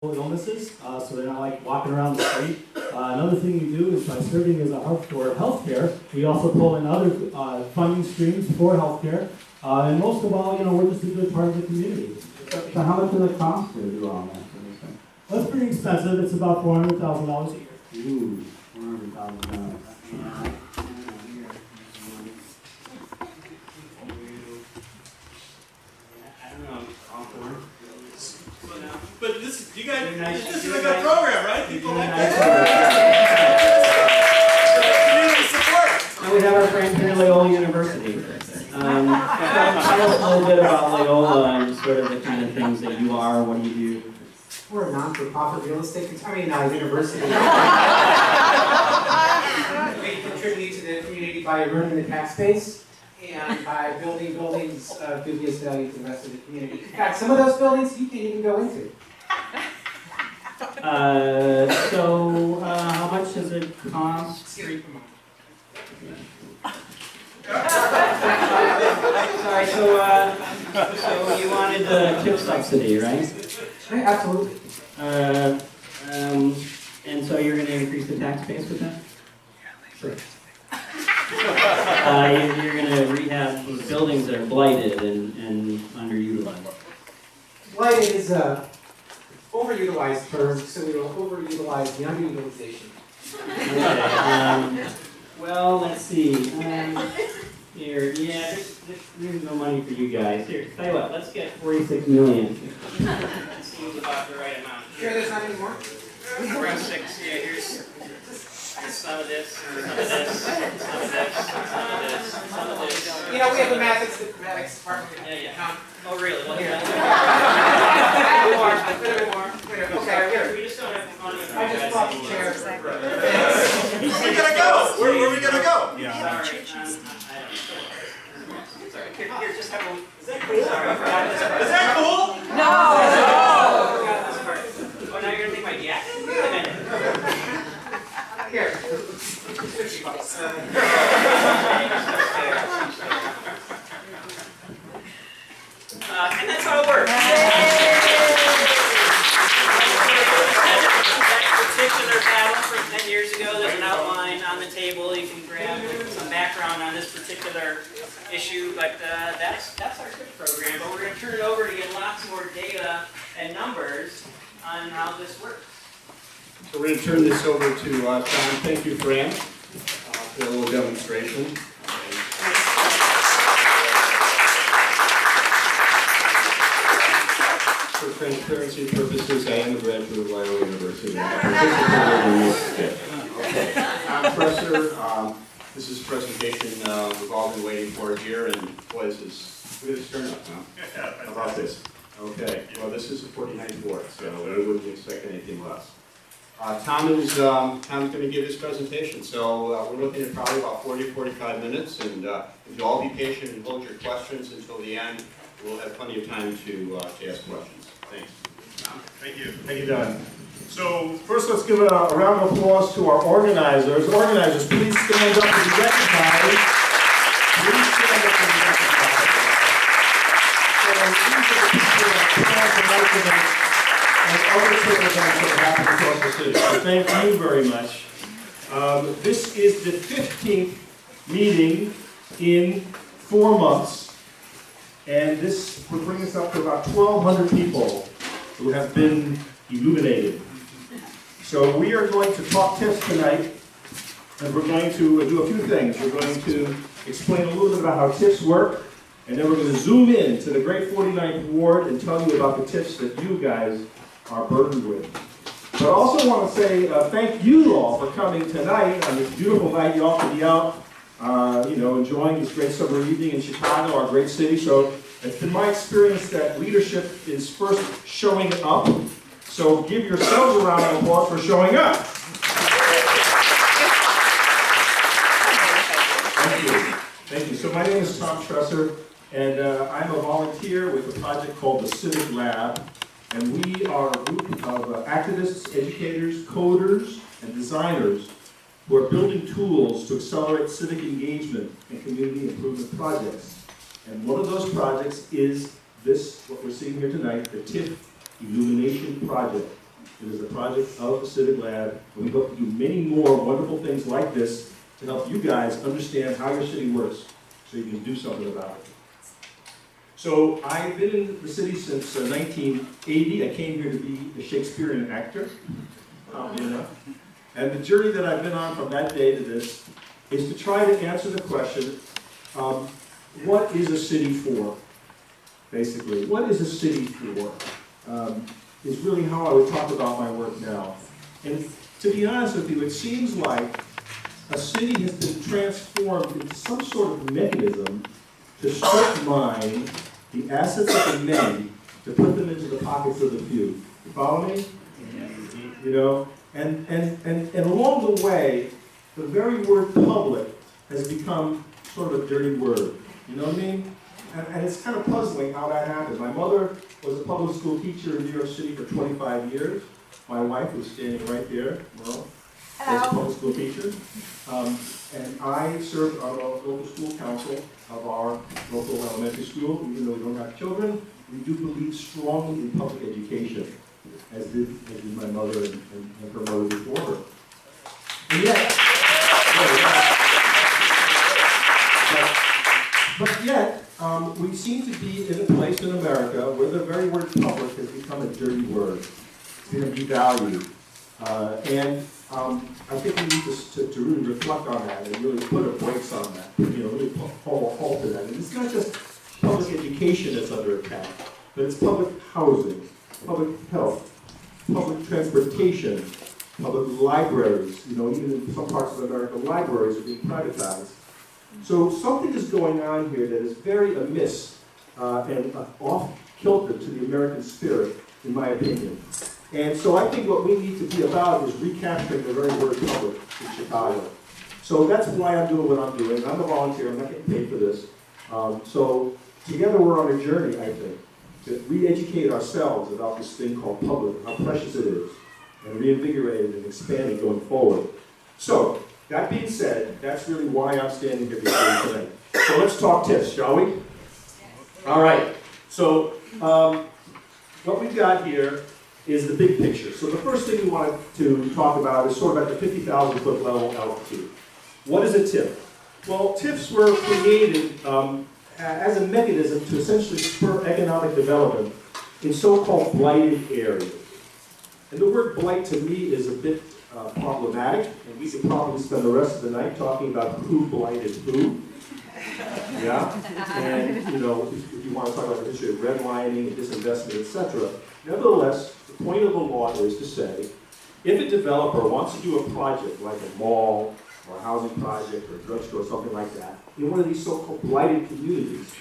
illnesses, so they're not like walking around the street. Another thing we do is by serving as a hub for healthcare, we also pull in other funding streams for healthcare. And most of all, we're just a good part of the community. So how much does it cost to do all that? Well, it's pretty expensive. It's about $400,000 a year. Ooh, $400,000. But this, you guys, this is a good program, right? People like this. Community support. And we have our friends here at Loyola University. Tell us a little bit about Loyola and sort of the kind of things that you are. What do you do? We're a non-for-profit real estate, university. We contribute to the community by running the tax base and by building buildings of dubious value to the rest of the community. In fact, some of those buildings you can't even go into. How much does it cost? Siri, come on. Sorry, so you wanted the TIF subsidy, right? Absolutely. And so you're going to increase the tax base with that? Sure. You're going to rehab these buildings that are blighted and underutilized. Blighted is a overutilized term, so we will overutilize the underutilization. Okay, well, let's see. Here, yeah, there's no money for you guys. Here, tell you what, let's get $46 million. That seems about the right amount. Sure, there's not any more? Around 6, yeah, here's some of this, some of this, some of this, some of this, some of this. We have a mathematics department. Yeah. Oh, really? Well, here. Okay, We just don't have the money. I just bought the chair. Where are we gonna go? Where are we gonna go? Yeah. Sorry. Here, just have a. Is that cool? Sorry, I forgot this part. Is that cool? No! I forgot this part. Oh, now you're gonna think my yak. Here. And that's how it works. That particular battle from 10 years ago, there's an outline on the table. You can grab some background on this particular issue, but that's our TIF program. But we're going to turn it over to get lots more data and numbers on how this works. So we're going to turn this over to Tom. Thank you, Fran, for a little demonstration. For transparency purposes, I am a graduate of Loyola University. I'm Tresser. This is a presentation we've all been waiting for here, and boy, this is look at this turnout, huh? How about this? Okay, well, this is the 49th ward, so we wouldn't expect anything less. Tom's going to give his presentation, so we're looking at probably about 40 or 45 minutes, and if you'll all be patient and hold your questions until the end, we'll have plenty of time to ask questions. Thanks. Thank you. Thank you, Don. So first, let's give a round of applause to our organizers. Organizers, please stand up and be recognized. Please stand up and be recognized. So these are the people that plan tonight's event and other TIF events that happen across the city. So thank you very much. This is the 15th meeting in 4 months. And this would bring us up to about 1,200 people who have been illuminated. So we are going to talk TIFs tonight, and we're going to do a few things. We're going to explain a little bit about how TIFs work, and then we're going to zoom in to the great 49th Ward and tell you about the TIFs that you guys are burdened with. But I also want to say thank you all for coming tonight on this beautiful night. You all can be out enjoying this great summer evening in Chicago, our great city. So it's been my experience that leadership is first showing up. So give yourselves a round of applause for showing up. Thank you. Thank you. So my name is Tom Tresser, and I'm a volunteer with a project called the Civic Lab. And we are a group of activists, educators, coders, and designers who are building tools to accelerate civic engagement and community improvement projects. And one of those projects is this, what we're seeing here tonight, the TIF Illumination Project. It is a project of the Civic Lab, and we hope to do many more wonderful things like this to help you guys understand how your city works, so you can do something about it. So I've been in the city since 1980. I came here to be a Shakespearean actor, oddly enough. And the journey that I've been on from that day to this is to try to answer the question, what is a city for? Basically, what is a city for? Is really how I would talk about my work now. And to be honest with you, it seems like a city has been transformed into some sort of mechanism to strip mine the assets of the many to put them into the pockets of the few. You follow me? You know? And along the way, the very word public has become sort of a dirty word. You know what I mean? And it's kind of puzzling how that happened. My mother was a public school teacher in New York City for 25 years. My wife was standing right there, Merle, was a public school teacher. And I served on the local school council of our local elementary school. Even though we don't have children, we do believe strongly in public education, as did my mother and her mother before her. And yet, but yet, we seem to be in a place in America where the very word public has become a dirty word. It's been devalued. I think we need to really reflect on that and really put a brakes on that. Really call a halt to that. And it's not just public education that's under attack, but it's public housing, public health, public transportation, public libraries. Even in some parts of America, libraries are being privatized. So something is going on here that is very amiss and off-kilter to the American spirit, in my opinion. And so I think what we need to be about is recapturing the very word public in Chicago. So that's why I'm doing what I'm doing. I'm a volunteer. I'm not getting paid for this. So together we're on a journey, I think, to re-educate ourselves about this thing called public, how precious it is, and reinvigorate it and expand it going forward. So, that being said, that's really why I'm standing here before you today. So let's talk TIFs, shall we? All right. So what we've got here is the big picture. So the first thing we want to talk about is sort of at the 50,000-foot level altitude. What is a TIF? Well, TIFs were created as a mechanism to essentially spur economic development in so-called blighted areas. And the word blight to me is a bit problematic, and we could probably spend the rest of the night talking about who blighted who. Yeah? And, if you want to talk about the history of redlining and disinvestment, etc. Nevertheless, the point of the law is to say, if a developer wants to do a project like a mall, or a housing project, or a drugstore, or something like that, in one of these so-called blighted communities,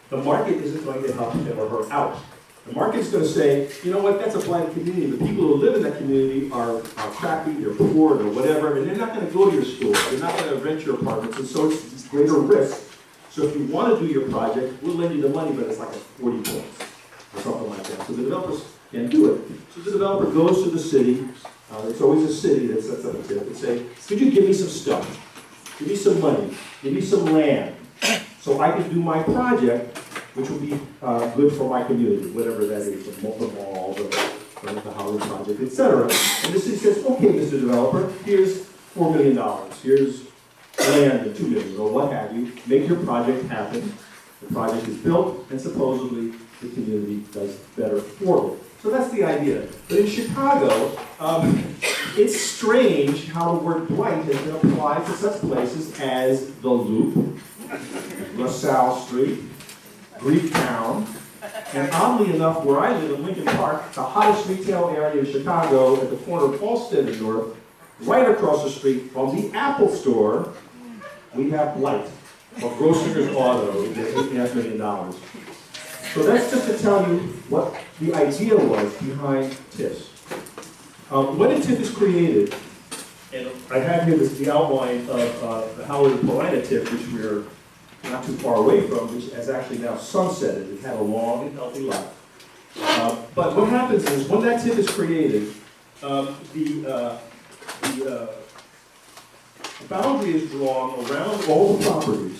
the market isn't going to help him or her out. The market's going to say, you know what, that's a blighted community. The people who live in that community are crappy, they're poor, or whatever, and they're not going to go to your school. They're not going to rent your apartments, and so it's greater risk. So if you want to do your project, we'll lend you the money, but it's like at 40 points, or something like that. So the developers can't do it. So the developer goes to the city. It's always a city that sets up a TIF and say, could you give me some stuff? Give me some money. Give me some land. So I can do my project, which will be good for my community, whatever that is, the mall, the housing project, etc. And the city says, okay, Mr. Developer, here's $4 million. Here's land at $2 million, or what have you. Make your project happen. The project is built, and supposedly the community does better for it. So that's the idea. But in Chicago, it's strange how the word blight has been applied to such places as the Loop, LaSalle Street, Greektown, and oddly enough, where I live in Lincoln Park, the hottest retail area in Chicago, at the corner of Halsted and North, right across the street from the Apple Store, we have blight, or Grossinger's Auto, $8.5 million. So that's just to tell you what the idea was behind TIFs. When a TIF is created, and I have here the outline of the Howard and Paulina TIF, which we're not too far away from, which has actually now sunsetted. It had a long and healthy life. But what happens is, when that TIF is created, the boundary is drawn around all the properties,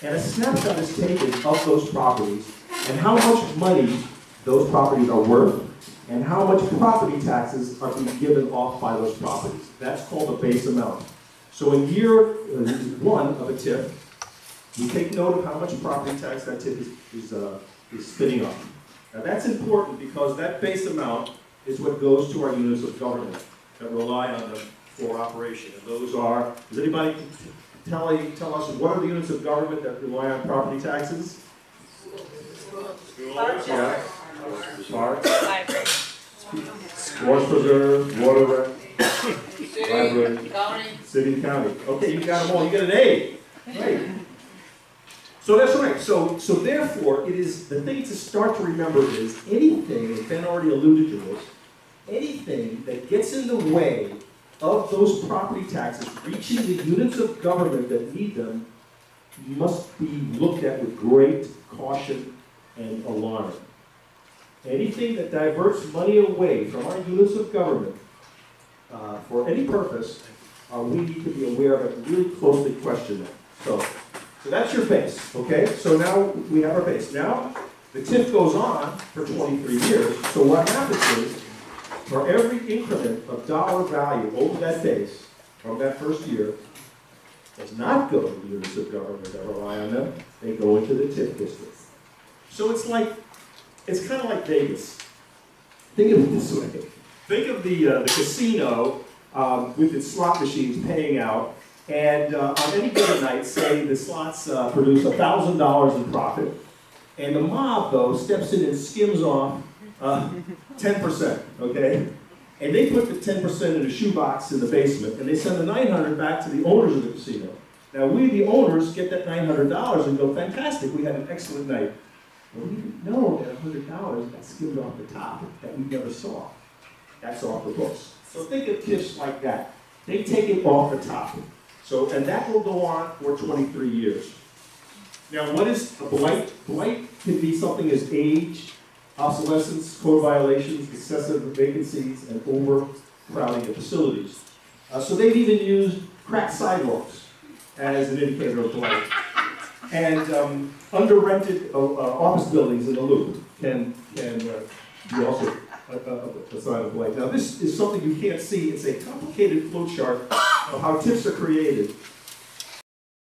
and a snapshot is taken of those properties and how much money those properties are worth, and how much property taxes are being given off by those properties. That's called the base amount. So in year one of a TIF, we take note of how much property tax that TIF is spinning off. Now that's important because that base amount is what goes to our units of government that rely on them for operation. And those are, does anybody tell us what are the units of government that rely on property taxes? Yeah. Parks, forest preserve, water rent, library, city, county. Okay, you got them all. You get an A. Right. So that's right. So therefore, it is the thing to start to remember is anything, and Ben already alluded to this, anything that gets in the way of those property taxes reaching the units of government that need them must be looked at with great caution and alarm. Anything that diverts money away from our units of government for any purpose, we need to be aware of it and really closely question it. So that's your base, okay? So now we have our base. Now, the TIF goes on for 23 years. So what happens is, for every increment of dollar value over that base from that first year, does not go to the units of government that rely on them, they go into the TIF district. So it's kind of like Vegas. Think of it this way. Think of the casino with its slot machines paying out, and on any given night, say the slots produce $1,000 in profit, and the mob, though, steps in and skims off 10%, okay? And they put the 10% in a shoebox in the basement, and they send the $900 back to the owners of the casino. Now, we, the owners, get that $900 and go, fantastic, we had an excellent night. Well, we didn't know that $100 got skimmed off the top that we never saw. That's off the books. So think of TIFs like that. They take it off the top. So, and that will go on for 23 years. Now, what is a blight? Blight can be something as age, obsolescence, code violations, excessive vacancies, and overcrowding of facilities. So they've even used cracked sidewalks as an indicator of blight. And under-rented office buildings in the loop can be also a sign of blight. Now this is something you can't see. It's a complicated flow chart of how TIFs are created.